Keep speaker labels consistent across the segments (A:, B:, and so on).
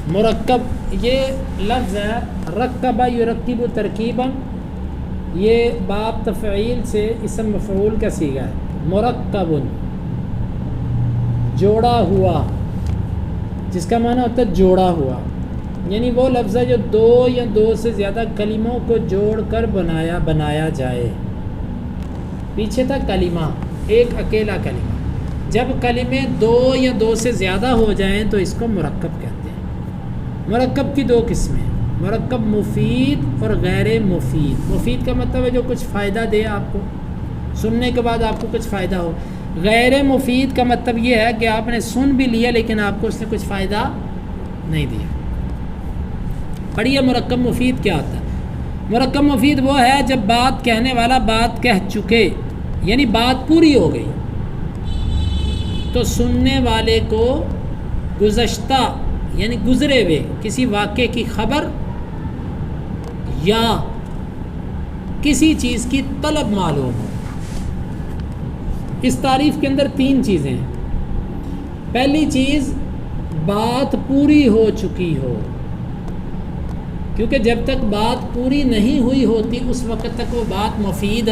A: مرکب یہ لفظ ہے رکبہ یرکب ترکیبا، یہ باب تفعیل سے اسم مفعول کا صیغہ ہے۔ مرکب جوڑا ہوا، جس کا معنی ہوتا ہے جوڑا ہوا، یعنی وہ لفظ ہے جو دو یا دو سے زیادہ کلموں کو جوڑ کر بنایا جائے۔ پیچھے تھا کلمہ، ایک اکیلا کلمہ، جب کلمے دو یا دو سے زیادہ ہو جائیں تو اس کو مرکب کہتے ہیں۔ مرکب کی دو قسمیں، مرکب مفید اور غیر مفید۔ مفید کا مطلب ہے جو کچھ فائدہ دے آپ کو، سننے کے بعد آپ کو کچھ فائدہ ہو۔ غیر مفید کا مطلب یہ ہے کہ آپ نے سن بھی لیا لیکن آپ کو اس نے کچھ فائدہ نہیں دیا۔ پڑھیے مرکب مفید کیا ہوتا ہے۔ مرکب مفید وہ ہے جب بات کہنے والا بات کہہ چکے، یعنی بات پوری ہو گئی، تو سننے والے کو گزشتہ یعنی گزرے ہوئے کسی واقعے کی خبر یا کسی چیز کی طلب معلوم ہو۔ اس تعریف کے اندر تین چیزیں ہیں۔ پہلی چیز بات پوری ہو چکی ہو، کیونکہ جب تک بات پوری نہیں ہوئی ہوتی اس وقت تک وہ بات مفید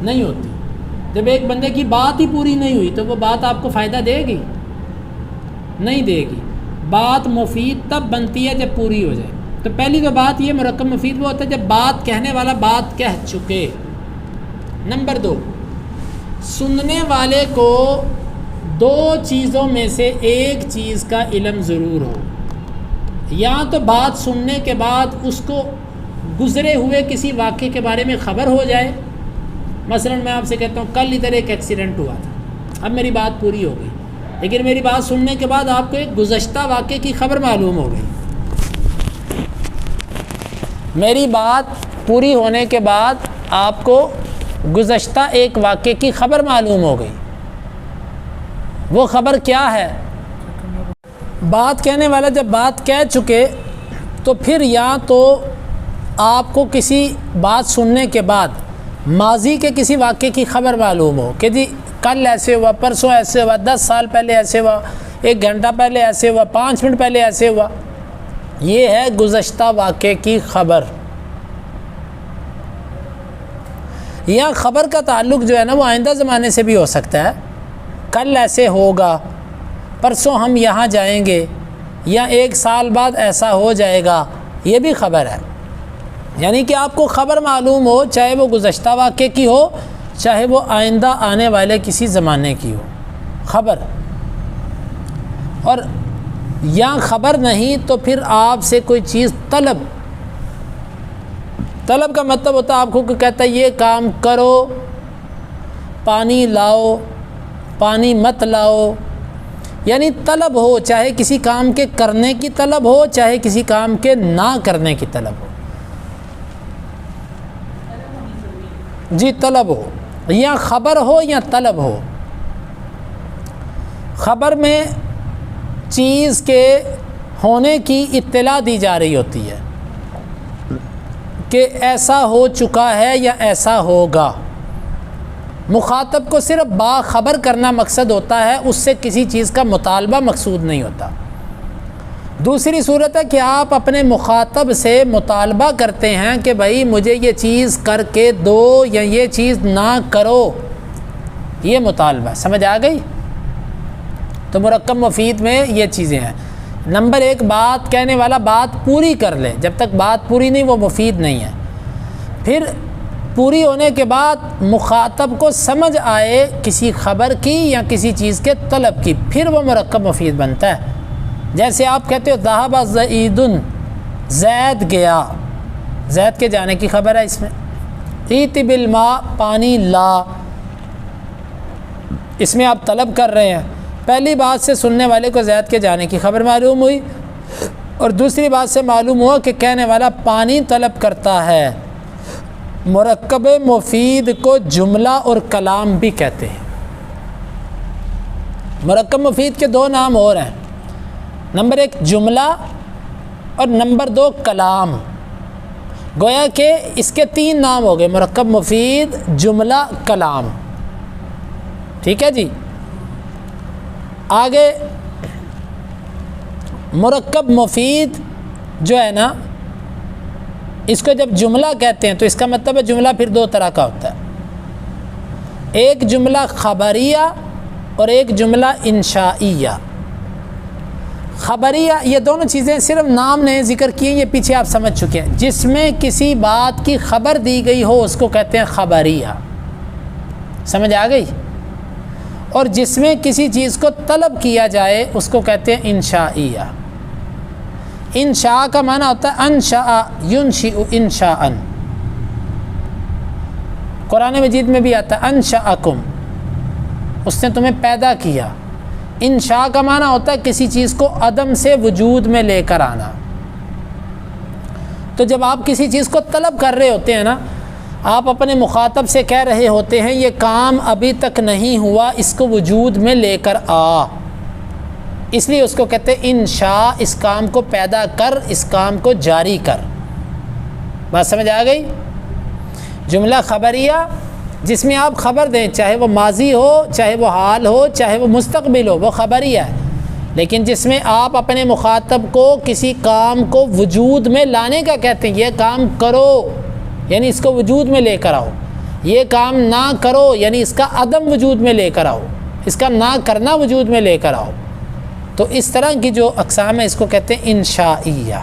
A: نہیں ہوتی۔ جب ایک بندے کی بات ہی پوری نہیں ہوئی تو وہ بات آپ کو فائدہ دے گی؟ نہیں دے گی۔ بات مفید تب بنتی ہے جب پوری ہو جائے۔ تو پہلی تو بات یہ مرکب مفید وہ ہوتا ہے جب بات کہنے والا بات کہہ چکے۔ نمبر دو، سننے والے کو دو چیزوں میں سے ایک چیز کا علم ضرور ہو، یا تو بات سننے کے بعد اس کو گزرے ہوئے کسی واقعے کے بارے میں خبر ہو جائے۔ مثلا میں آپ سے کہتا ہوں کل ادھر ایک ایکسیڈنٹ ہوا تھا، اب میری بات پوری ہو گئی، لیکن میری بات سننے کے بعد آپ کو ایک گزشتہ واقعے کی خبر معلوم ہو گئی۔ میری بات پوری ہونے کے بعد آپ کو گزشتہ ایک واقعے کی خبر معلوم ہو گئی۔ وہ خبر کیا ہے؟ بات کہنے والا جب بات کہہ چکے تو پھر یا تو آپ کو کسی بات سننے کے بعد ماضی کے کسی واقعے کی خبر معلوم ہو کہ جی کل ایسے ہوا، پرسوں ایسے ہوا، 10 سال پہلے ایسے ہوا، 1 گھنٹہ پہلے ایسے ہوا، 5 منٹ پہلے ایسے ہوا۔ یہ ہے گزشتہ واقعے کی خبر۔ یا خبر کا تعلق جو ہے نا وہ آئندہ زمانے سے بھی ہو سکتا ہے، کل ایسے ہوگا، پرسوں ہم یہاں جائیں گے، یا 1 سال بعد ایسا ہو جائے گا، یہ بھی خبر ہے۔ یعنی کہ آپ کو خبر معلوم ہو، چاہے وہ گزشتہ واقعے کی ہو، چاہے وہ آئندہ آنے والے کسی زمانے کی ہو، خبر۔ اور یا خبر نہیں تو پھر آپ سے کوئی چیز طلب کا مطلب ہوتا ہے آپ کو کہتا ہے یہ کام کرو، پانی لاؤ، پانی مت لاؤ، یعنی طلب ہو، چاہے کسی کام کے کرنے کی طلب ہو، چاہے کسی کام کے نہ کرنے کی طلب ہو، جی طلب ہو، یا خبر ہو یا طلب ہو۔ خبر میں چیز کے ہونے کی اطلاع دی جا رہی ہوتی ہے کہ ایسا ہو چکا ہے یا ایسا ہوگا۔ مخاطب کو صرف باخبر کرنا مقصد ہوتا ہے، اس سے کسی چیز کا مطالبہ مقصود نہیں ہوتا۔ دوسری صورت ہے کہ آپ اپنے مخاطب سے مطالبہ کرتے ہیں کہ بھائی مجھے یہ چیز کر کے دو یا یہ چیز نہ کرو، یہ مطالبہ۔ سمجھ آ گئی؟ تو مرکب مفید میں یہ چیزیں ہیں۔ نمبر 1، بات کہنے والا بات پوری کر لے، جب تک بات پوری نہیں وہ مفید نہیں ہے۔ پھر پوری ہونے کے بعد مخاطب کو سمجھ آئے کسی خبر کی یا کسی چیز کے طلب کی، پھر وہ مرکب مفید بنتا ہے۔ جیسے آپ کہتے ہو ذہب زید، زید گیا، زید کے جانے کی خبر ہے اس میں۔ ایت بالماء، پانی لا، اس میں آپ طلب کر رہے ہیں۔ پہلی بات سے سننے والے کو زید کے جانے کی خبر معلوم ہوئی، اور دوسری بات سے معلوم ہوا کہ کہنے والا پانی طلب کرتا ہے۔ مرکب مفید کو جملہ اور کلام بھی کہتے ہیں۔ مرکب مفید کے 2 نام اور ہیں، نمبر 1 جملہ اور نمبر 2 کلام۔ گویا کہ اس کے 3 نام ہو گئے، مرکب مفید، جملہ، کلام۔ ٹھیک ہے جی۔ آگے مرکب مفید جو ہے نا، اس کو جب جملہ کہتے ہیں تو اس کا مطلب ہے جملہ پھر دو طرح کا ہوتا ہے، ایک جملہ خبریہ اور ایک جملہ انشائیہ۔ خبریہ یہ دونوں چیزیں صرف نام نے ذکر کیے، یہ پیچھے آپ سمجھ چکے ہیں۔ جس میں کسی بات کی خبر دی گئی ہو اس کو کہتے ہیں خبریہ، سمجھ آ گئی؟ اور جس میں کسی چیز کو طلب کیا جائے اس کو کہتے ہیں انشائیہ۔ انشاء کا معنی ہوتا ہے انشاء ینشئ انشاءً، قرآن مجید میں بھی آتا ہے انشأکم، اس نے تمہیں پیدا کیا۔ انشاء کا معنی ہوتا ہے کسی چیز کو عدم سے وجود میں لے کر آنا۔ تو جب آپ کسی چیز کو طلب کر رہے ہوتے ہیں نا، آپ اپنے مخاطب سے کہہ رہے ہوتے ہیں یہ کام ابھی تک نہیں ہوا، اس کو وجود میں لے کر آ، اس لیے اس کو کہتے ہیں انشاء، اس کام کو پیدا کر، اس کام کو جاری کر۔ بات سمجھ آ گئی؟ جملہ خبریہ جس میں آپ خبر دیں، چاہے وہ ماضی ہو، چاہے وہ حال ہو، چاہے وہ مستقبل ہو، وہ خبریہ ہے۔ لیکن جس میں آپ اپنے مخاطب کو کسی کام کو وجود میں لانے کا کہتے ہیں، یہ کام کرو یعنی اس کو وجود میں لے کر آؤ، یہ کام نہ کرو یعنی اس کا عدم وجود میں لے کر آؤ، اس کا نہ کرنا وجود میں لے کر آؤ، تو اس طرح کی جو اقسام ہے اس کو کہتے ہیں انشائیہ۔